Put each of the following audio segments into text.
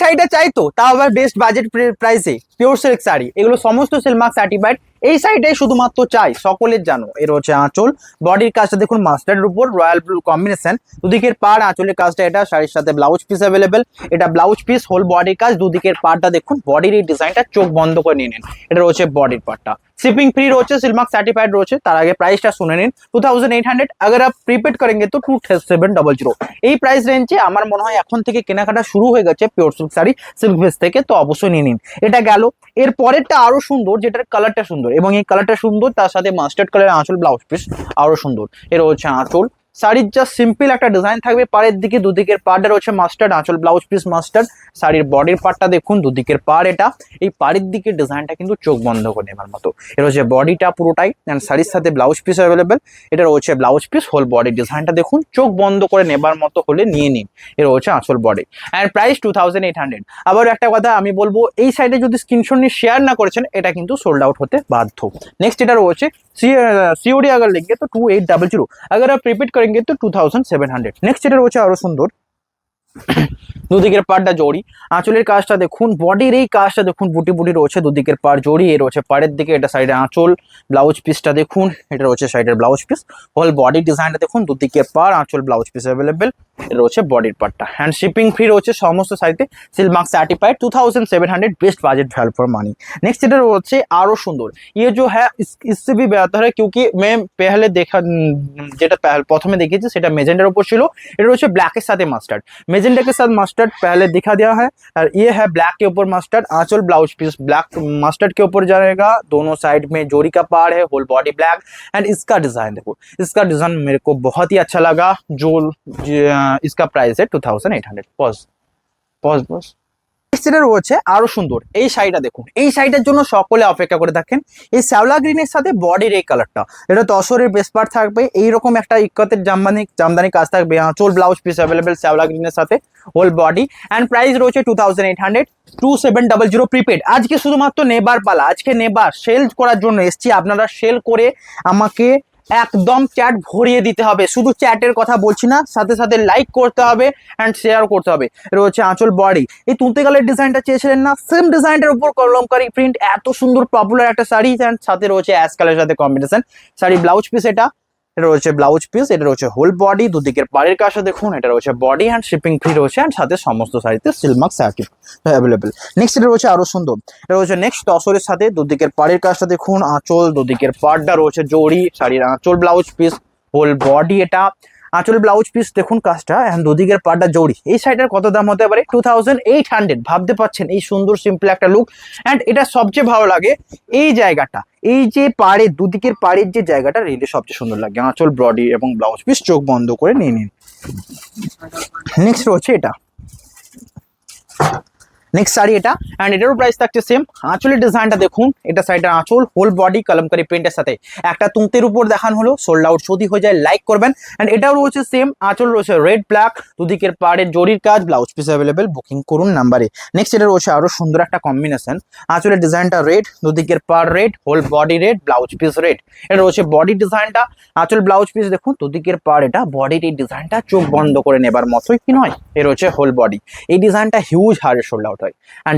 শাড়িটা চাই তো, তাও আবার বেস্ট বাজেট প্রাইসে পিওর সিল্ক শাড়ি, এগুলো সমস্ত সিলমার্ক সার্টিফাইড। এই শাড়িটাই শুধুমাত্র চাই সকলের জানো। এর হচ্ছে আঁচল, বডির কাজটা দেখুন মাস্টার্ডের উপর রয়্যাল ব্লু কম্বিনেশন, দুদিকের পাড় আঁচলের কাজটা এটা, শাড়ির সাথে ব্লাউজ পিস অ্যাভেলেবেল। এটা ব্লাউজ পিস, হোল বডির কাজ, দুদিকের পাড়টা দেখুন, বডির এই ডিজাইনটা চোখ বন্ধ করে নিয়ে নিন। এটা রয়েছে বডির পার্টটা, शिपिंग फ्री रोचे, सिलमार्क सर्टिफाइड रोचे। तार आगे प्राइसটা শুনে নিন 2800। अगर आप प्रीपेड करेंगे तो 2700। এই প্রাইস রেঞ্জে আমার মনে হয় এখন থেকে কেনাকাটা শুরু হয়ে গেছে pure silk sari silk base থেকে, তো অবশ্যই নিয়ে নিন। এটা গেল। এর পরেরটা আরো সুন্দর, যেটার কালারটা সুন্দর এবং এই কালারটা সুন্দর, তার সাথে মাস্টার্ড কালারের আঁচল ব্লাউজ পিস আরো সুন্দর। এর হচ্ছে আঁচল, শাড়ির জাস্ট সিম্পল একটা ডিজাইন থাকবে, পাড়ের দিকে দুদিকের পাড়টা রয়েছে মাস্টার্ড, আঁচল ব্লাউজ পিস মাস্টার্ড। শাড়ির বডির পার্টটা দেখুন, দুদিকের পাড় এটা, এই পাড়ের দিকে ডিজাইনটা কিন্তু চোখ বন্ধ করে নেবার মতো। এটা হচ্ছে বডিটা পুরোটাই, অ্যান্ড শাড়ির সাথে ব্লাউজ পিস অ্যাভেলেবেল। এটা রয়েছে ব্লাউজ পিস, হোল বডির ডিজাইনটা দেখুন, চোখ বন্ধ করে নেবার মতো হলে নিয়ে নিন। এর হচ্ছে আঁচল বডি, অ্যান্ড প্রাইস 2800। আবার একটা কথা আমি বলবো, এই সাইডে যদি স্ক্রিনশট নিয়ে শেয়ার না করেছেন, এটা কিন্তু সোল্ড আউট হতে বাধ্য। নেক্সট এটা রয়েছে सीओडी अगर लेंगे तो 2800, अगर आप प्रीपेड करेंगे तो 2700। नेक्स्ट এটা রয়েছে আরো সুন্দর, দুদিকের পাড়টা জড়ি, আঁচলের কাজটা দেখুন, বডির এই কাজটা দেখুন, বুটি বুটি রয়েছে, দুদিকের পাড় জড়ি। এর রয়েছে পাড়ের দিকে, এটা সাইডে আঁচল, ব্লাউজ পিসটা দেখুন, এটা রয়েছে সাইডের ব্লাউজ পিস, হোল বডি ডিজাইনটা দেখুন, দুদিকের পাড় আঁচল ব্লাউজ পিস অ্যাভেলেবেল। এটা রয়েছে বডির পার্টটা, হ্যান্ড শিপিং ফ্রি রয়েছে সমস্ত সাইডে, silk mark certified 2700, best budget value for money. Next এটা রয়েছে আরো সুন্দর, ये जो है इससे भी बेहतर है, क्योंकि मैं पहले देखा যেটা প্রথমে দেখেছি সেটা মেজেন্ডার উপর ছিল। এটা রয়েছে ব্ল্যাকের সাথে মাস্টার্ড, मेजेंडा के साथ मस्टर्ड पहले दिखा दिया है, और ये है ब्लैक के ऊपर मस्टर्ड, आंचल ब्लाउज पीस ब्लैक मस्टर्ड के ऊपर जाएगा, दोनों साइड में जोड़ी का पार्ट है, होल बॉडी ब्लैक। एंड इसका डिजाइन देखो, इसका डिजाइन मेरे को बहुत ही अच्छा लगा, जो इसका प्राइस है 2800। Pause pause pause. সেটা রয়েছে আরো সুন্দর, এই শাড়িটা দেখুন, এই শাড়িটার জন্য সকলে অপেক্ষা করে থাকেন। এই শ্যাওলা গ্রিনের সাথে বডির এই কালারটা, এটা তসরের বেস্ট পার্ট থাকবে, এইরকম একটা ইক্কতের জামদানি কাজ থাকবে, আঁচল ব্লাউজ পিস অ্যাভেলেবেল শ্যাওলা গ্রিনের সাথে, হোল বডি। অ্যান্ড প্রাইস রয়েছে 2800, 2700 প্রিপেড। আজকে শুধুমাত্র নেবার পালা, আজকে নেবার সেল করার জন্য এসছি, আপনারা সেল করে আমাকে একদম চ্যাট ভরিয়ে দিতে হবে। শুধু চ্যাটের কথা বলছি না, সাথে সাথে লাইক করতে হবে অ্যান্ড শেয়ার করতে হবে। রয়েছে আঁচল বডি, এই তুঁতে কালার ডিজাইনটা চেয়েছিলেন না, সেম ডিজাইনের উপর কলমকারি প্রিন্ট, এত সুন্দর পপুলার একটা শাড়ি, অ্যান্ড সাথে রয়েছে অ্যাশ কালারের সাথে কম্বিনেশন। শাড়ি ব্লাউজ পিস এটা রয়েছে ব্লাউজ পিস, এটা রয়েছে হোল বডি, দুদিকের পাড়ের কাজটা দেখুন, এটা রয়েছে বডি, অ্যান্ড শিপিং ফ্রি রয়েছে, অ্যান্ড সাথে সমস্ত শাড়িতে সিলমার্ক সার্টিফাইড অ্যাভেলেবেল। নেক্সট এটা রয়েছে আরো সুন্দর, এটা রয়েছে নেক্সট তসরের সাথে, দুদিকের পাড়ের কাজটা দেখুন, আঁচল, দুদিকের পাড়টা রয়েছে জড়ি, শাড়ির আঁচল ব্লাউজ পিস, হোল বডি এটা, আঁচল ব্লাউজ পিস দেখুন কাজটা, এন্ড দুদিকের পাড়টা জড়ি। এই শাড়িটার কত দাম হতে পারে? 2800। ভাবতে পারছেন এই সুন্দর সিম্পল একটা লুক। এন্ড এটা সবচেয়ে ভালো লাগে এই জায়গাটা, এই যে পাড়ে দুদিকের পাড়ের যে জায়গাটা রিলে সবচেয়ে সুন্দর লাগে, আঁচল বডি এবং ব্লাউজ পিস চোখ বন্ধ করে নিয়ে নিন। নেক্সট রয়েছে এটা, নেক্সট শাড়ি এটা, এন্ড এটারও প্রাইস থাকছে সেম। আঁচলের ডিজাইনটা দেখুন, এটা সাইডে আঁচল, হোল বডি কলমকারি প্রিন্টের সাথে, একটা তুঁতের উপর দেখানো হলো, সোল্ড আউট যদি হয়ে যায় লাইক করবেন। এন্ড এটাও রয়েছে সেম, আঁচল রয়েছে রেড ব্ল্যাক, দুদিকের পাড়ের জরির কাজ, ব্লাউজ পিস অ্যাভেলেবেল, বুকিং করুন নাম্বারে। নেক্সট এটা রয়েছে আরো সুন্দর একটা কম্বিনেশন, আঁচলের ডিজাইনটা রেড, দুদিকের পাড় red, whole body red, blouse piece red. এটা রয়েছে বডি ডিজাইনটা, আঁচল ব্লাউজ পিস দেখুন, দুদিকের পাড় এটা, বডির এই ডিজাইনটা চোখ বন্ধ করে নেবার মতোই কি নয়। এ রয়েছে হোল বডি, এই डिजाइनটা হিউজ হারে সোল্ড आउट হয়। एंड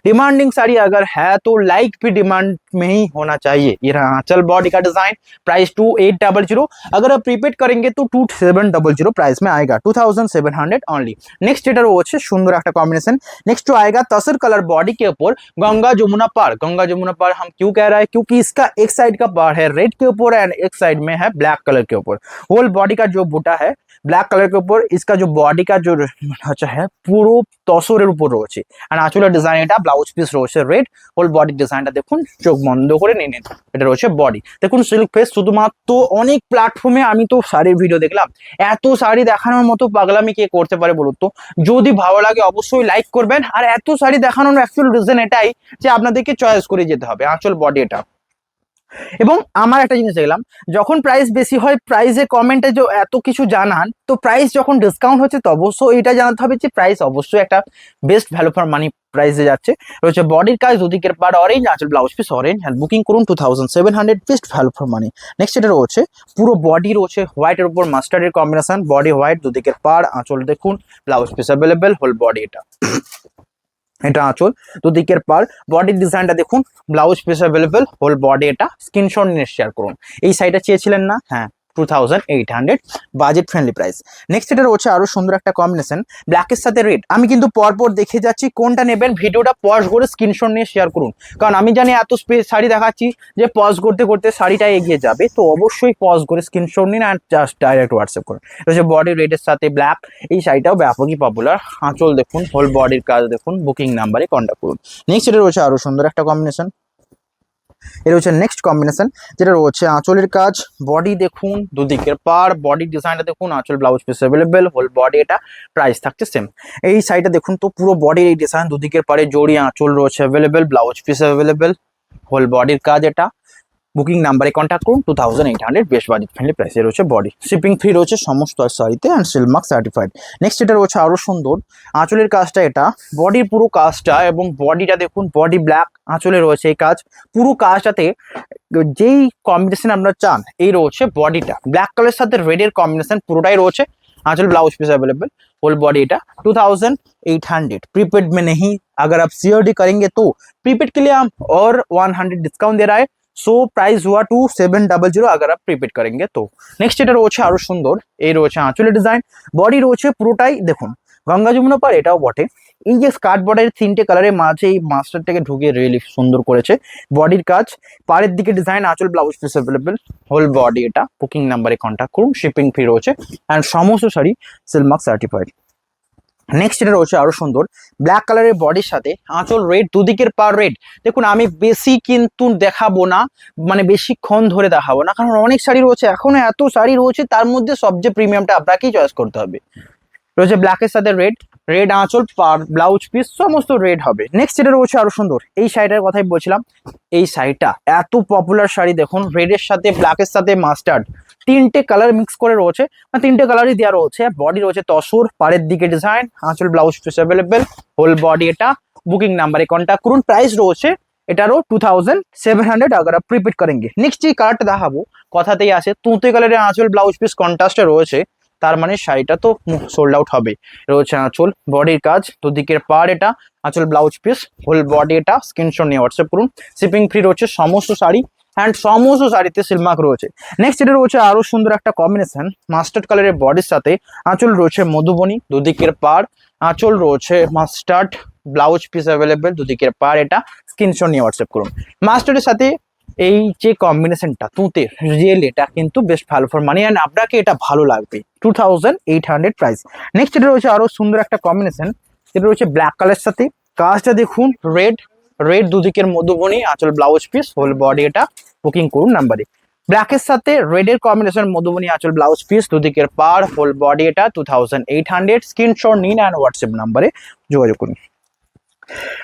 डिमांडिंग साड़ी अगर है तो लाइक भी डिमांड में ही होना चाहिए। ये रहा आंचल बॉडी का डिजाइन, प्राइस 2800। अगर आप प्रीपेड करेंगे तो 2700 प्राइस में आएगा, 2700 ओनली। नेक्स्ट এটা রয়েছে সুন্দর একটা কম্বিনেশন। नेक्स्ट जो आएगा तसर कलर बॉडी के ऊपर गंगा जमुना पार। गंगा जमुना पार हम क्यों कह रहा है? क्योंकि इसका एक साइड का पार है रेड के ऊपर एंड एक साइड में है ब्लैक कलर के ऊपर। होल बॉडी का जो बूटा है ब्लैक कलर के ऊपर, इसका जो बॉडी का जो ढांचा है পুরো তসরের উপর রয়েছে। আর আঁচলের ডিজাইন এটা, ব্লাউজ পিস রয়েছে রেড, হোল বডি ডিজাইনটা দেখুন, চোখ বন্ধ করে নিয়ে নিন। এটা রয়েছে বডি, দেখুন সিল্ক ফেস। শুধুমাত্র অনেক প্ল্যাটফর্মে আমি তো শাড়ির ভিডিও দেখলাম, এত শাড়ি দেখানোর মতো পাগলামি কে করতে পারে বলুন তো? যদি ভালো লাগে অবশ্যই লাইক করবেন। আর এত শাড়ি দেখানোর অ্যাকচুয়াল রিজন এটাই যে আপনাদেরকে চয়েস করে যেতে হবে। আঁচল বডি এটা, এবং আমার একটা জিনিস দেখলাম, যখন প্রাইস বেশি হয় প্রাইসে কমেন্টে যে এত কিছু জানান, তো প্রাইস যখন ডিসকাউন্ট হচ্ছে তো অবশ্যই এটা জানাতে হবে যে প্রাইস অবশ্যই একটা বেস্ট ভ্যালু ফর মানি প্রাইসে যাচ্ছে। রয়েছে বডির কাজ দুদিকের পার অরেঞ্জ, আঁচল blouse piece orange, and booking করুন 2700 best value for money. Next এটা রয়েছে পুরো বডি রয়েছে হোয়াইটের উপর মাস্টার্ডের কম্বিনেশন, বডি হোয়াইট, দুদিকের পার, আঁচল দেখুন, blouse piece available, whole body এটা, এটা আঁচল, দুদিকের পার, বডির ডিজাইনটা দেখুন, blouse piece available, whole body এটা, স্ক্রিনশট নিয়ে শেয়ার করুন। এই সাইডটা চেয়েছিলেন না? হ্যাঁ, 2800 বাজেট ফ্রেন্ডলি প্রাইস। নেক্সট এটা রয়েছে আরো সুন্দর একটা কম্বিনেশন, ব্ল্যাকের সাথে রেড। আমি কিন্তু পরপর দেখে যাচ্ছি কোনটা নেবেন, ভিডিওটা পজ করে স্ক্রিনশট নিয়ে শেয়ার করুন, কারণ আমি জানি এত স্পেস শাড়ি দেখাচ্ছি যে পজ করতে করতে শাড়িটা এগিয়ে যাবে, তো অবশ্যই পজ করে স্ক্রিনশট নিন আর জাস্ট ডাইরেক্ট হোয়াটসঅ্যাপ করুন। রয়েছে বডি রেডের সাথে ব্ল্যাক, এই শাড়িটাও ব্যাপকই পপুলার, আঁচল দেখুন, হোল বডির কাজ দেখুন, বুকিং নাম্বারে কন্ট্যাক্ট করুন। নেক্সট এটা রয়েছে আরো সুন্দর একটা কম্বিনেশন, এটা হচ্ছে নেক্সট কম্বিনেশন, যেটা রয়েছে আঁচলের কাজ, বডি দেখুন, দুদিকের পার, বডি ডিজাইনটা দেখুন, আঁচল blouse piece available, whole body এটা, প্রাইস থাকছে সেম। এই সাইডটা দেখুন তো পুরো বডির এই ডিজাইন, দুদিকের পারে জড়ি আঁচল রয়েছে available, blouse piece available, whole বডির কাজ এটা, বুকিং নাম্বারে কন্ট্যাক্ট করুন 2800 বেস্ট বাজেট ফ্রেন্ডলি প্রাইসে রয়েছে বডি, শিপিং ফ্রি রয়েছে সমস্ত শাড়িতে and silk mark certified. Next এটা রয়েছে আরো সুন্দর, আঁচলের কাজটা এটা, বডির পুরো কাজটা এবং বডিটা দেখুন, বডি ব্ল্যাক, আঁচলে রয়েছে এই কাজ, পুরো কাজটাতে যেই কম্বিনেশন আপনারা চান এই রয়েছে বডিটা, ব্ল্যাক কালারের সাথে রেডের কম্বিনেশন পুরোটাই রয়েছে, आंचल blouse piece available, whole body এটা 2800। प्रीपेड में नहीं, अगर आप सीओडी करेंगे तो प्रीपेड के लिए हम और 100 डिस्काउंट दे रहा है, सो प्राइस हुआ 2700 अगर आप प्रीपेड करेंगे तो। नेक्स्ट এটা রয়েছে আরো সুন্দর, এই রয়েছে আঁচলের ডিজাইন, বডি রয়েছে পুরোটাই দেখুন গঙ্গা যমুনা পার, এটাও বটে, এই যে স্কার্ট বর্ডারের তিনটে কালারের মাঝে এই মাস্টারটাকে ঢুকিয়ে রিয়েলি সুন্দর করেছে, বডির কাজ, পাড়ের দিকে ডিজাইন, আঁচল blouse piece available, whole body এটা, বুকিং নাম্বারে কন্ট্যাক্ট করুন, শিপিং ফ্রি রয়েছে অ্যান্ড সমস্ত sari silk mark certified. Next এটা রয়েছে আরো সুন্দর, ব্ল্যাক কালারের বডির সাথে আঁচল রেড, দুদিকের পার রেড। দেখুন আমি বেশি কিন্তু দেখাবো না, মানে বেশিক্ষণ ধরে দেখাবো না, কারণ অনেক শাড়ি রয়েছে, এখনো এত শাড়ি রয়েছে, তার মধ্যে সবচেয়ে প্রিমিয়ামটা আপনাকেই চয়েস করতে হবে। রয়েছে ব্ল্যাকের সাথে রেড, রেড আঁচল, পার, ব্লাউজ পিস সমস্ত রেড হবে। নেক্সট এটা রয়েছে আরো সুন্দর, এই শাড়িটার কথাই বলছিলাম, এই শাড়িটা এত পপুলার শাড়ি দেখুন, রেডের সাথে ব্ল্যাকের সাথে মাস্টার্ড, তিনটে কালার মিক্স করে রয়েছে, মানে তিনটে কালারই দেওয়া রয়েছে, বডি রয়েছে তসর, পাড়ের দিকে ডিজাইন, আঁচল blouse piece available, whole body এটা, বুকিং নাম্বারে কন্ট্যাক্ট করুন, প্রাইস রয়েছে এটারও 2700 अगर आप प्रीपेड करेंगे। नेक्स्ट যে কালারটা দেখাবো কথাতেই আছে, তুঁতে কালারের আঁচল ব্লাউজ পিস কন্ট্রাস্টে রয়েছে, তার মানে শাড়িটা তো সোল্ড আউট হবে। রয়েছে আঁচল, বডির কাজ, দুদিকের পার এটা, আঁচল ব্লাউজ পিস, হোল বডি এটা, স্ক্রিনশট নিয়ে হোয়াটসঅ্যাপ করুন, শিপিং ফ্রি রয়েছে সমস্ত শাড়ি অ্যান্ড সমস্ত শাড়িতে সিল্ক মার্ক রয়েছে। নেক্সট এটা রয়েছে আরো সুন্দর একটা কম্বিনেশন, মাস্টার্ড কালারের বডির সাথে আঁচল রয়েছে মধুবনী, দুদিকের পার, আঁচল রয়েছে মাস্টার্ড, ব্লাউজ পিস অ্যাভেলেবেল, দুদিকের পার এটা, স্ক্রিনশট নিয়ে হোয়াটসঅ্যাপ করুন। মাস্টার্ডের সাথে এই যে কম্বিনেশনটা তুঁতে রিয়েল, এটা কিন্তু বেস্ট ভালো ফর মানি অ্যান্ড আপনাকে এটা ভালো লাগবে, 2800 প্রাইস। নেক্সট এটা রয়েছে আরো সুন্দর একটা কম্বিনেশন, এটা রয়েছে ব্ল্যাক কালারের সাথে, কাজটা দেখুন রেড, রেড দুদিকের মধুবনী, আঁচল ব্লাউজ পিস, হোল বডি এটা, বুকিং করুন নাম্বারে। ব্ল্যাকের সাথে রেডের কম্বিনেশন, মধুবনী আঁচল ব্লাউজ পিস, দুদিকের পার, হোল বডি এটা 2800, স্ক্রিনশট নিন অ্যান্ড হোয়াটসঅ্যাপ নাম্বারে যোগাযোগ করুন।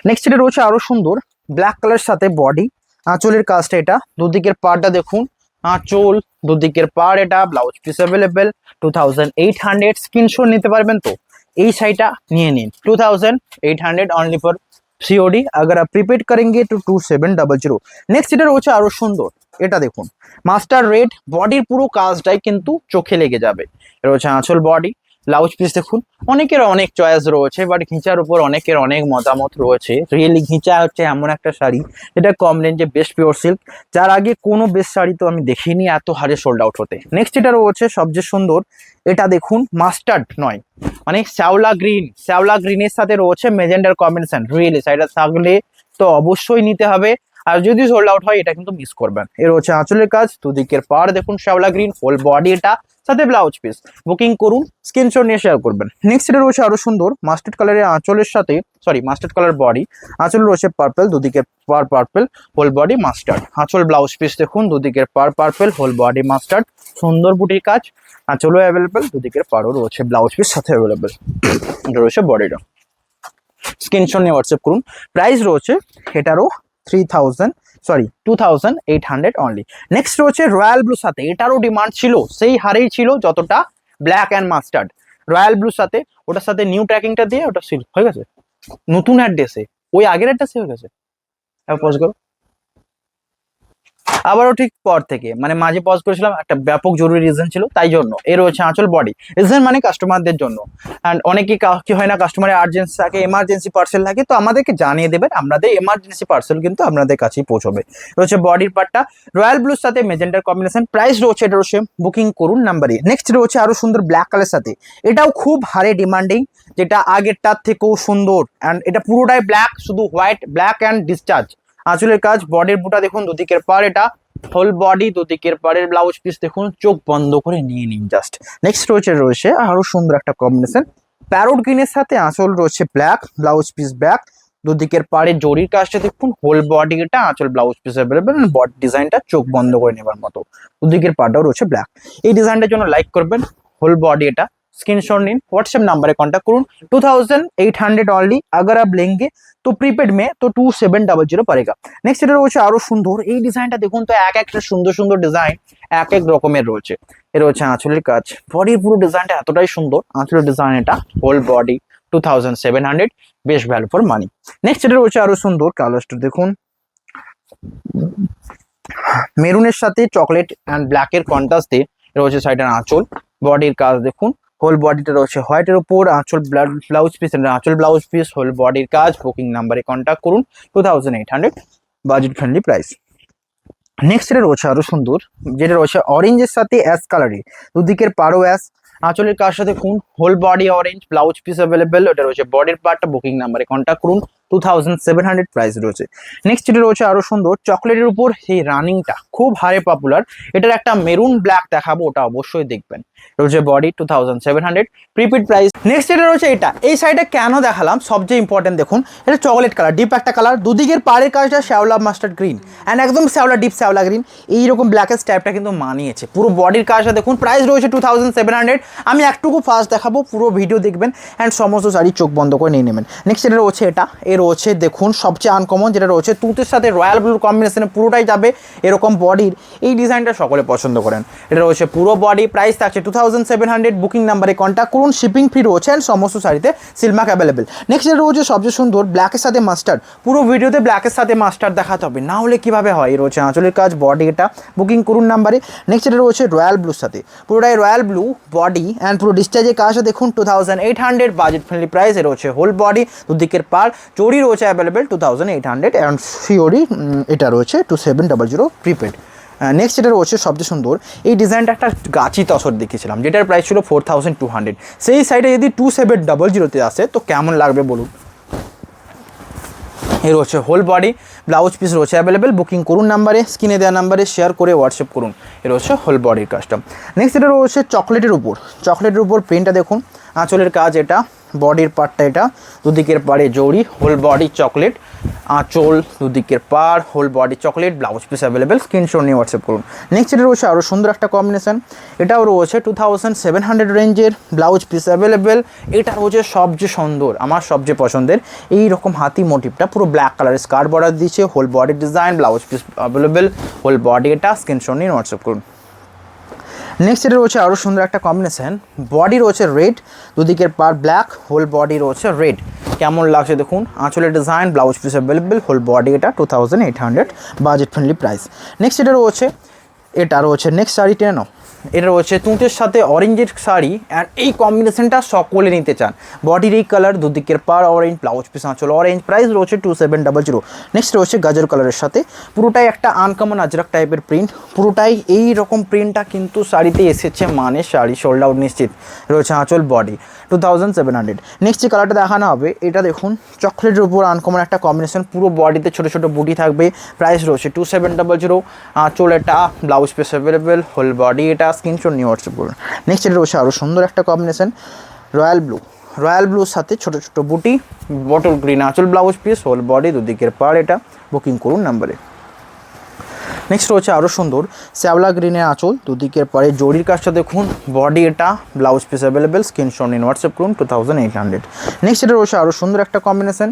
নেক্সট এটা রয়েছে আরো সুন্দর, ব্ল্যাক কালারের সাথে বডি, আঁচলের কাজটা এটা, দুদিকের পাড়টা দেখুন, আঁচল, দুদিকের পাড় এটা, ব্লাউজ পিস অ্যাভেলেবেল, 2800, স্ক্রিনশট নিতে পারবেন তো এই শাড়িটা নিয়ে নিন, 2800 অনলি ফর সিওডি, अगर आप प्रीपेड करेंगे तो 2700। নেক্সট এটা রয়েছে আরো সুন্দর, এটা দেখুন মাস্টার রেড, বডির পুরো কাজটাই কিন্তু চোখে লেগে যাবে, রয়েছে আঁচল, বডি, ব্লাউজ পিস দেখুন, অনেকের অনেক চয়েস রয়েছে, বাট ঘিচার উপর অনেকের অনেক মতামত রয়েছে। রিয়েলি ঘিচা হচ্ছে এমন একটা শাড়ি, এটা কম রেঞ্জে বেস্ট পিওর সিল্ক, যার আগে কোনো বেস্ট শাড়ি তো আমি দেখিনি এত হারে সোল্ড আউট হতে। নেক্সট এটা রয়েছে সবচেয়ে সুন্দর, এটা দেখুন মাস্টার্ড নয়, মানে শ্যাওলা গ্রিন, শ্যাওলা গ্রিনের সাথে রয়েছে মেজেন্ডার কম্বিনেশন, রিয়েলি শাড়িটা থাকলে তো অবশ্যই নিতে হবে, আর যদি সোল্ড আউট হয় এটা কিন্তু মিস করবেন। এর হচ্ছে আঁচলের কাজ, দুদিকের পাড় দেখুন শ্যাওলা গ্রিন, হোল বডি এটা, সাথে ব্লাউজ পিস, বুকিং করুন, স্ক্রিনশট নিয়ে শেয়ার করবেন। নেক্সট এটা রয়েছে আরো সুন্দর, মাস্টার্ড কালারের আঁচলের সাথে, সরি মাস্টার্ড কালার বডি, আঁচল রয়েছে পার্পল, দুদিকের পার পার্পল, হোল বডি মাস্টার্ড, আঁচল ব্লাউজ পিস দেখুন, দুদিকের পার পার্পল, হোল বডি মাস্টার্ড, সুন্দর বুটির কাজ, আঁচলও অ্যাভেলেবেল, দুদিকের পাড়ও রয়েছে ব্লাউজ পিস সাথে অ্যাভেলেবেল, এটা রয়েছে বডিটা, স্ক্রিনশট নিয়ে হোয়াটসঅ্যাপ করুন। প্রাইস রয়েছে এটারও 3000 সরি 2800 অনলি। নেক্সট রয়েছে রয়্যাল ব্লুর সাথে, এটারও ডিমান্ড ছিল সেই হারেই ছিল যতটা ব্ল্যাক অ্যান্ড মাস্টার্ড। রয়্যাল ব্লুর সাথে ওটার সাথে নিউ ট্র্যাকিংটা দিয়ে ওটা সিল হয়ে গেছে, নতুন অ্যাড্রেসে ওই আগের অ্যাড্রেসে হয়ে গেছে। পজ করো, আবারও ঠিক পর থেকে মানে মাঝে পজ করেছিলাম, একটা ব্যাপক জরুরি রিজন ছিল তাই জন্য। এর রয়েছে আঁচল বডি, রিজন মানে কাস্টমারদের জন্য। অ্যান্ড অনেকে কি হয় না, কাস্টমারের আর্জেন্সি থাকে, এমার্জেন্সি পার্সেল লাগে, তো আমাদেরকে জানিয়ে দেবেন, আপনাদের এমার্জেন্সি পার্সেল কিন্তু আপনাদের কাছেই পৌঁছবে। রয়েছে বডির পার্টটা রয়্যাল ব্লুর সাথে মেজেন্টার কম্বিনেশন, প্রাইস রয়েছে এটা রয়েছে বুকিং করুন নাম্বারে। নেক্সট রয়েছে আরো সুন্দর ব্ল্যাক কালার সাথে, এটাও খুব হারে ডিমান্ডিং, যেটা আগেরটার থেকেও সুন্দর। অ্যান্ড এটা পুরোটাই ব্ল্যাক, শুধু হোয়াইট, ব্ল্যাক অ্যান্ড ডিসচার্জ। আঁচলের কাজ, বডির বুটা দেখুন, দুদিকের পার, এটা হোল বডি, দুদিকের পাড়ের ব্লাউজ পিস দেখুন, চোখ বন্ধ করে নিয়ে নিন জাস্ট। নেক্সট রয়েছে আরো সুন্দর একটা কম্বিনেশন, প্যারোট গ্রিনের সাথে আঁচল রয়েছে ব্ল্যাক, ব্লাউজ পিস ব্ল্যাক, দুদিকের পাড়ে জরির কাজটা দেখুন, হোল বডি এটা আঁচল ব্লাউজ পিস অ্যাভেলেবেল, বডি ডিজাইনটা চোখ বন্ধ করে নেবার মতো, দুদিকের পাড়টাও রয়েছে ব্ল্যাক। এই ডিজাইনটার জন্য লাইক করবেন, হোল বডি এটা, स्क्रीनशॉट নিন, হোয়াটসঅ্যাপ নাম্বারে কন্ট্যাক্ট করুন। 2800 অনলি, अगर आप लेंगे তো প্রিপেড মে তো 2700 পড়েগা। নেক্সট এটা রয়েছে আরো সুন্দর, এই ডিজাইনটা দেখুন তো, এক একটা সুন্দর সুন্দর ডিজাইন এক এক রকমের রয়েছে। এর রয়েছে আঁচলের কাজ, বডির পুরো ডিজাইনটা এতটাই সুন্দর, আঁচলের ডিজাইন এটা, হোল বডি 2700, বেশ ভ্যালু ফর মানি। নেক্সট এটা রয়েছে আরো সুন্দর, কালারটা দেখুন, মেরুনের সাথে চকলেট অ্যান্ড ব্ল্যাকের কন্ট্রাস্ট দিয়ে রয়েছে সাইডের আঁচল, বডির কাজ দেখুন, হোল বডিটা রয়েছে হোয়াইটের উপর, আঁচল ব্লাউজ পিস, আঁচল ব্লাউজ পিস, হোল বডির কাজ। বুকিং নাম্বারে কন্ট্যাক্ট করুন, 2800, বাজেট ফ্রেন্ডলি প্রাইস। নেক্সট এটা রয়েছে আরো সুন্দর, যেটা রয়েছে অরেঞ্জের সাথে অ্যাশ কালারে, দুদিকের পারো অ্যাশ, আঁচলের কাজটা দেখুন, whole body orange, blouse piece available, ওটা রয়েছে বডির পার্টটা। বুকিং নাম্বারে কন্ট্যাক্ট করুন, 2700 প্রাইস রয়েছে। নেক্সট এটা রয়েছে আরো সুন্দর, চকলেটের উপর এই রানিংটা খুব হারে পপুলার, এটার একটা মেরুন ব্ল্যাক দেখাবো, ওটা অবশ্যই দেখবেন। রয়েছে বডি 2700, প্রিপেড প্রাইস। নেক্সট এটা রয়েছে এটা, এই সাইডে কেন দেখালাম সবচেয়ে ইম্পর্টেন্ট দেখুন, এটা চকলেট কালার, ডিপ একটা কালার, দুদিকের পাড়ের কাজটা শ্যাওলা মাস্টার্ড গ্রিন অ্যান্ড একদম শ্যাওলা, ডিপ শ্যাওলা গ্রিন, এইরকম ব্ল্যাকের টাইপটা কিন্তু মানিয়েছে। পুরো বডির কাজটা দেখুন, প্রাইস রয়েছে 2700। আমি একটুকু ফাস্ট দেখাবো, পুরো ভিডিও দেখবেন অ্যান্ড সমস্ত শাড়ি চোখ বন্ধ করে নিয়ে নেবেন। নেক্সট এটা রয়েছে এটা, এর রয়েছে দেখুন সবচেয়ে আনকমন, যেটা রয়েছে তুঁতের সাথে রয়্যাল ব্লুর কম্বিনেশনে পুরোটাই যাবে এরকম বডির, এই ডিজাইনটা সকলে পছন্দ করেন। এটা রয়েছে পুরো বডি, প্রাইস থাকছে 2700। বুকিং নাম্বারে কন্ট্যাক্ট করুন, শিপিং ফ্রি রয়েছে অ্যান্ড সমস্ত শাড়িতে সিলমার্ক অ্যাভেলেবেল। নেক্সট এটা রয়েছে সবচেয়ে সুন্দর, ব্ল্যাকের সাথে মাস্টার্ড, পুরো ভিডিওতে ব্ল্যাকের সাথে মাস্টার্ড দেখাতে হবে, না হলে কীভাবে হয়। এ রয়েছে আঁচলের কাজ, বডি এটা, বুকিং করুন নাম্বারে। নেক্সট এটা রয়েছে রয়্যাল ব্লুর সাথে, পুরোটাই রয়্যাল ব্লু বডি অ্যান্ড পুরো ডিসচার্জের কাজটা দেখুন, 2800, বাজেট ফ্রেন্ডলি প্রাইস। এ রয়েছে হোল বডি, দুদিকের পার, চড়ি রয়েছে অ্যাভেলেবেল 2800 অ্যান্ড সিওরি এটা রয়েছে 2700 প্রিপেড। নেক্সট এটা রয়েছে সবচেয়ে সুন্দর, এই ডিজাইনটা একটা গাছি তসর দেখেছিলাম, যেটার প্রাইস ছিল 4200, সেই সাইডে যদি 2700 আসে তো কেমন লাগবে বলুন। এ রয়েছে হোল বডি, ব্লাউজ পিস রয়েছে অ্যাভেলেবেল, বুকিং করুন নাম্বারে, স্ক্রিনে দেওয়া নাম্বারে শেয়ার করে হোয়াটসঅ্যাপ করুন। এ রয়েছে হোল বডির কাজটা। নেক্সট এটা রয়েছে চকলেটের উপর প্রিন্টটা দেখুন, আঁচলের কাজ এটা, বডির পার্টটা এটা, দুদিকের পাড়ে জড়ি, হোল বডি চকলেট, আঁচল দুদিকের পাড়, whole body chocolate, blouse piece available, screenshot নিয়ে হোয়াটসঅ্যাপ করুন। নেক্সট এটা রয়েছে আরও সুন্দর একটা কম্বিনেশন, এটাও রয়েছে 2700 রেঞ্জের, ব্লাউজ পিস অ্যাভেলেবেল। এটা রয়েছে সবচেয়ে সুন্দর, আমার সবচেয়ে পছন্দের, এই রকম হাতি মোটিভটা, পুরো ব্ল্যাক কালারের স্কার্ট বর্ডার দিচ্ছে, whole body design, blouse piece available, whole body এটা, স্ক্রিনশট নিয়ে হোয়াটসঅ্যাপ করুন। নেক্সট এটা রয়েছে আরও সুন্দর একটা কম্বিনেশন, বডি রয়েছে রেড, দুদিকের পার ব্ল্যাক, হোল বডি রয়েছে রেড, কেমন লাগছে দেখুন, আঁচলের design, blouse piece available, whole body এটা 2800, বাজেট ফ্রেন্ডলি প্রাইস। নেক্সট এটা রয়েছে নেক্সট শাড়ি টেনে নাও, এটা রয়েছে তুঁতের সাথে অরেঞ্জের শাড়ি অ্যান্ড এই কম্বিনেশনটা সকলে নিতে চান, বডির এই কালার, দুদিকের পার অরেঞ্জ, ব্লাউজ পিস আঁচল অরেঞ্জ, প্রাইস রয়েছে 2700। নেক্সট রয়েছে গাজর কালারের সাথে, পুরোটাই একটা আনকমন আজরাক টাইপের প্রিন্ট, পুরোটাই এই রকম প্রিন্টটা কিন্তু শাড়িতে এসেছে মানে শাড়ি সোল্ড আউট নিশ্চিত। রয়েছে আঁচল, বডি 2700। নেক্সট যে কালারটা দেখানো হবে, এটা দেখুন চকলেটের উপর আনকমন একটা কম্বিনেশন, পুরো বডিতে ছোটো ছোটো বুটি থাকবে, প্রাইস রয়েছে 2700। আঁচল এটা, blouse piece available, whole body এটা, স্ক্রিনশট নিয়ে হোয়াটসঅ্যাপ করুন। নেক্সট এটা রয়েছে আরও সুন্দর একটা কম্বিনেশন, রয়্যাল ব্লুর সাথে ছোটো ছোটো বুটি, বটল গ্রিন আঁচল, ব্লাউজ পিস, হোল বডি, দুদিকের পাড় এটা, বুকিং করুন নাম্বারে। নেক্সট রয়েছে আরও সুন্দর শ্যাওলা গ্রিনের আঁচল, দুদিকের পরে জরির কাজটা দেখুন, বডি এটা, ব্লাউজ পিস অ্যাভেলেবেল, স্ক্রিনশট নিন, হোয়াটসঅ্যাপ করুন 2800। নেক্সট এটা রয়েছে আরও সুন্দর একটা কম্বিনেশন,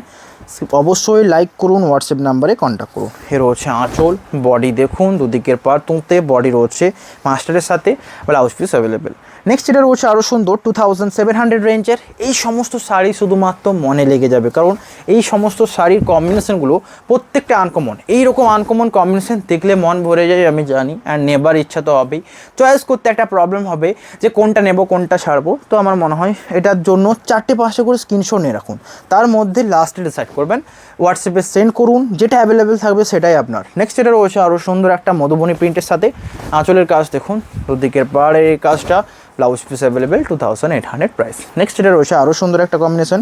অবশ্যই লাইক করুন, হোয়াটসঅ্যাপ নাম্বারে কন্ট্যাক্ট করুন। এ রয়েছে আঁচল, বডি দেখুন, দুদিকের পার তুঁতে, বডি রয়েছে মাস্টারের সাথে, ব্লাউজ পিস অ্যাভেলেবেল। নেক্সট এটা রয়েছে আরও সুন্দর 2700 রেঞ্জের। এই সমস্ত শাড়ি শুধুমাত্র মনে লেগে যাবে, কারণ এই সমস্ত শাড়ির কম্বিনেশনগুলো প্রত্যেকটা আনকমন। এইরকম আনকমন কম্বিনেশন দেখলে মন ভরে যায়, আমি জানি, অ্যান্ড নেবার ইচ্ছা তো হবেই। চয়েস করতে একটা প্রবলেম হবে যে কোনটা নেব কোনটা ছাড়বো। তো আমার মনে হয় এটার জন্য 4-5টা করে স্ক্রিনশট নিয়ে রাখুন, তার মধ্যে লাস্টে ডিসাইড করবেন, হোয়াটসঅ্যাপে সেন্ড করুন, যেটা অ্যাভেলেবেল থাকবে সেটাই আপনার। নেক্সট এটা রয়েছে আরও সুন্দর একটা মধুবনী প্রিন্টের সাথে আঁচলের কাজ দেখুন, দুদিকের পাড়ের এই কাজটা, blouse piece available 2800 price. Next এটা রয়েছে আরও সুন্দর একটা কম্বিনেশন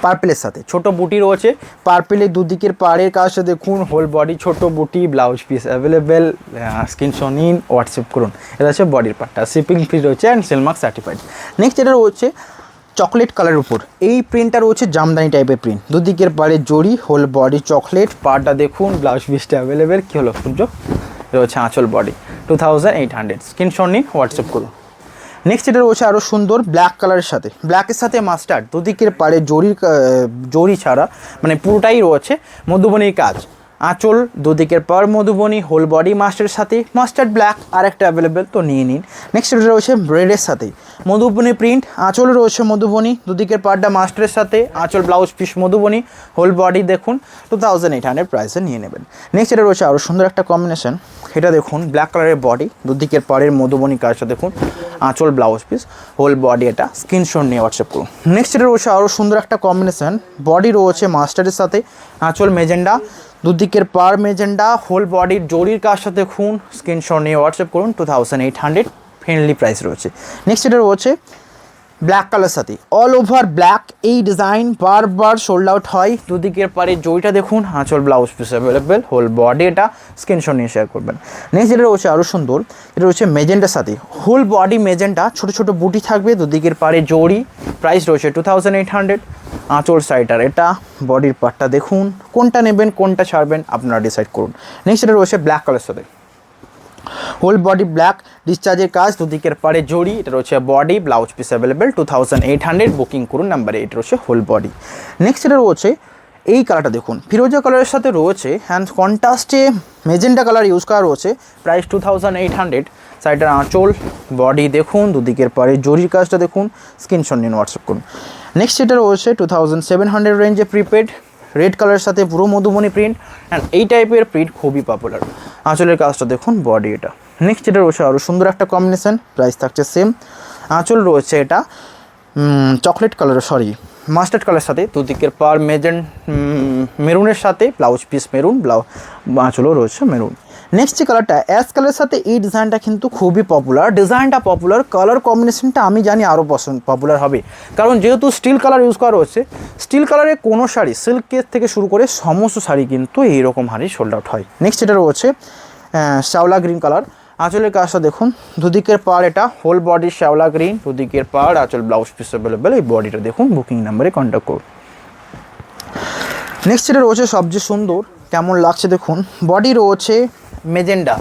পার্পেলের সাথে, ছোট বুটি রয়েছে, পার্পেলের দুদিকের পাড়ের কাজটা দেখুন, হোল বডি ছোট বুটি, ব্লাউজ পিস অ্যাভেলেবেল, স্ক্রিনশট নিন, হোয়াটসঅ্যাপ করুন। এটা হচ্ছে বডির পার্টটা, শিপিং ফ্রি রয়েছে অ্যান্ড সেলমার্ক সার্টিফাইড। নেক্সট এটা রয়েছে চকলেট কালারের উপর, এই প্রিন্টটা রয়েছে জামদানি টাইপের প্রিন্ট, দুদিকের পাড়ে জড়ি, হোল বডি চকলেট, পাড়টা দেখুন, ব্লাউজ পিসটা অ্যাভেলেবেল। কী হলো সূর্য, রয়েছে আঁচল, বডি 2800, স্ক্রিনশট নিন, হোয়াটসঅ্যাপ করুন। নেক্সট এটা রয়েছে আরও সুন্দর ব্ল্যাক কালারের সাথে, ব্ল্যাকের সাথে মাস্টার্ড, দুদিকের পাড়ে জরি ছাড়া, মানে পুরোটাই রয়েছে মধুবনীর কাজ, আঁচল দুদিকের পার মধুবনী, হোল বডি মাস্টারের সাথে, মাস্টার্ড ব্ল্যাক আর একটা অ্যাভেলেবেল, তো নিয়ে নিন। নেক্সট এটা রয়েছে রেডের সাথে মধুবনী প্রিন্ট, আঁচল রয়েছে মধুবনী, দুদিকের পাড়টা মাস্টারের সাথে, আঁচল blouse piece Madhubani, whole body দেখুন 2800 প্রাইসে নিয়ে নেবেন। নেক্সট এটা রয়েছে আরও সুন্দর একটা কম্বিনেশন, এটা দেখুন ব্ল্যাক কালারের বডি, দুদিকের পাড়ের মধুবনী কাজটা দেখুন, আঁচল ব্লাউজ পিস, হোল বডি এটা, স্ক্রিনশট নিয়ে হোয়াটসঅ্যাপ করুন। নেক্সট এটা রয়েছে আরও সুন্দর একটা কম্বিনেশন, বডি রয়েছে মাস্টারের সাথে, আঁচল মেজেন্ডা, দুদিকের পার মেজেন্ডা, হোল বডির জরির কাজটা দেখুন, স্ক্রিনশট নিয়ে হোয়াটসঅ্যাপ করুন 2800 ফ্রেন্ডলি প্রাইস রয়েছে। নেক্সট এটা রয়েছে ব্ল্যাক কালার সাথে, অল ওভার ব্ল্যাক, এই ডিজাইন বারবার সোল্ড আউট হয়, দুদিকের পারে জইটা দেখুন, আঁচল blouse piece available, whole body এটা, স্ক্রিনশট নিয়ে শেয়ার করবেন। নেক্সট এটা রয়েছে আরও সুন্দর, এটা রয়েছে মেজেন্টার সাথে, হোল বডি মেজেন্টা, ছোটো ছোটো বুটি থাকবে, দুদিকের পারে জড়ি, প্রাইস রয়েছে 2800, আঁচল সাইডার এটা, বডির পার্টটা দেখুন, কোনটা নেবেন কোনটা ছাড়বেন আপনারা ডিসাইড করুন। নেক্সট এটা রয়েছে ব্ল্যাক কালার সাথে, হোল বডি ব্ল্যাক, ডিসচার্জের কাজ, দুদিকের পাড়ে জড়ি, এটা রয়েছে body, blouse piece available 2800, booking করুন নাম্বারে, এটা রয়েছে হোল বডি। নেক্সট এটা রয়েছে এই কালারটা দেখুন, ফিরোজা কালারের সাথে রয়েছে অ্যান্ড কন্ট্রাস্টে মেজেন্টা কালার ইউজ করা রয়েছে, প্রাইস 2800, সাইডের আঁচল, বডি দেখুন, দুদিকের পাড়ে জরির কাজটা দেখুন, স্ক্রিনশট নিন, হোয়াটসঅ্যাপ করুন। নেক্সট এটা রয়েছে 2700 রেঞ্জে প্রিপেড, রেড কালারের সাথে পুরো মধুবনী প্রিন্ট, অ্যান্ড এই টাইপের প্রিন্ট খুবই পপুলার, আঁচলের কাজটা দেখুন, বডি এটা। নেক্সট এটা রয়েছে আরও সুন্দর একটা কম্বিনেশন, প্রাইস থাকছে সেম, আঁচল রয়েছে এটা চকলেট কালার, মাস্টার্ড কালারের সাথে, দুদিকের পার মেরুনের সাথে, ব্লাউজ পিস মেরুন, আঁচলও রয়েছে মেরুন। নেক্সট যে কালারটা অ্যাশ কালারের সাথে, এই ডিজাইনটা কিন্তু খুবই পপুলার, ডিজাইনটা পপুলার, কালার কম্বিনেশনটা আমি জানি আরও পপুলার হবে, কারণ যেহেতু স্টিল কালার ইউজ করা রয়েছে, স্টিল কালারে কোনো শাড়ি সিল্কের থেকে শুরু করে সমস্ত শাড়ি কিন্তু এইরকম হারে সোল্ড আউট হয়। নেক্সট এটা রয়েছে শ্যাওলা গ্রিন কালার, আঁচলের কাজটা দেখুন, দুদিকের পাড় এটা, হোল বডি শ্যাওলা গ্রিন, দুদিকের পাড়, আঁচল ব্লাউজ পিস অ্যাভেলেবেল, এই বডিটা দেখুন, বুকিং নাম্বারে কন্ট্যাক্ট করুন। নেক্সট এটা রয়েছে সবচেয়ে সুন্দর, কেমন লাগছে দেখুন, বডি রয়েছে মেজেন্ডা,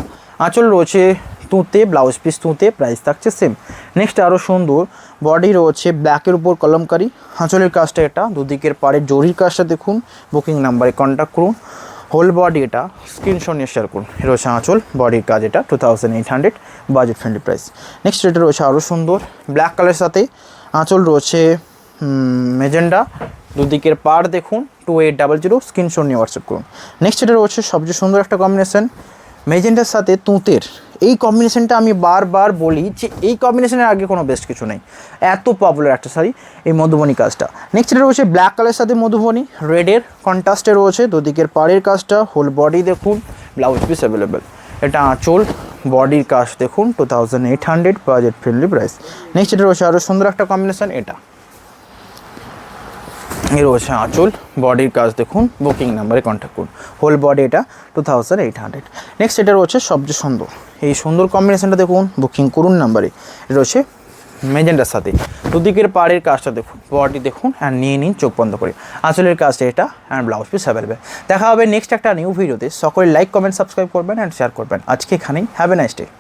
আঁচল রয়েছে তুঁতে, ব্লাউজ পিস তুঁতে, প্রাইস থাকছে সেম। নেক্সট আরও সুন্দর, বডি রয়েছে ব্ল্যাকের উপর কলমকারি, আঁচলের কাজটা এটা, দুদিকের পাড়ে জরির কাজটা দেখুন, বুকিং নাম্বারে কন্ট্যাক্ট করুন, হোল বডি এটা, স্ক্রিনশট নিয়ে শেয়ার করুন। এটা রয়েছে আঁচল, বডির কাজ এটা 2800, বাজেট ফ্রেন্ডলি প্রাইস। নেক্সট এটা রয়েছে আরও সুন্দর, ব্ল্যাক কালারের সাথে, আঁচল রয়েছে মেজেন্ডা, দুদিকের পাড় দেখুন 2800, স্ক্রিনশট নিয়ে হোয়াটসঅ্যাপ করুন। নেক্সট এটা রয়েছে সবচেয়ে সুন্দর একটা কম্বিনেশন, মেজেন্টার সাথে তুঁতের, এই কম্বিনেশনটা আমি বারবার বলি যে এই কম্বিনেশনের আগে কোনো বেস্ট কিছু নেই, এত পপুলার একটা শাড়ি এই মধুবনী কাজটা। নেক্সট এটা রয়েছে ব্ল্যাক কালারের সাথে মধুবনী, রেডের কন্ট্রাস্টে রয়েছে, দুদিকের পাড়ের কাজটা, হোল বডি দেখুন, ব্লাউজ পিস অ্যাভেলেবেল, এটা আঁচল, বডির কাজ দেখুন 2800, বাজেট ফ্রেন্ডলি প্রাইস। নেক্সট এটা রয়েছে আরও সুন্দর একটা কম্বিনেশন, এটা এর রয়েছে আঁচল, বডির কাজ দেখুন, বুকিং নাম্বারে কন্ট্যাক্ট করুন, হোল বডি এটা 2800। নেক্সট এটা রয়েছে সবচেয়ে সুন্দর, এই সুন্দর কম্বিনেশনটা দেখুন, বুকিং করুন নাম্বারে, এটা রয়েছে মেজেন্টার সাথে। দুদিকের পাড়ের কাজটা দেখুন, বডি দেখুন, আর নিয়ে নিন চোখ বন্ধ করে। আঁচলের কাজটা এটা, অ্যান্ড ব্লাউজ পিস অ্যাভেলেবেল। দেখা হবে নেক্সট একটা নিউ ভিডিওতে। সকলে লাইক, কমেন্ট, সাবস্ক্রাইব করবেন অ্যান্ড শেয়ার করবেন। আজকে এখানেই, হ্যাভ এ নাইস ডে।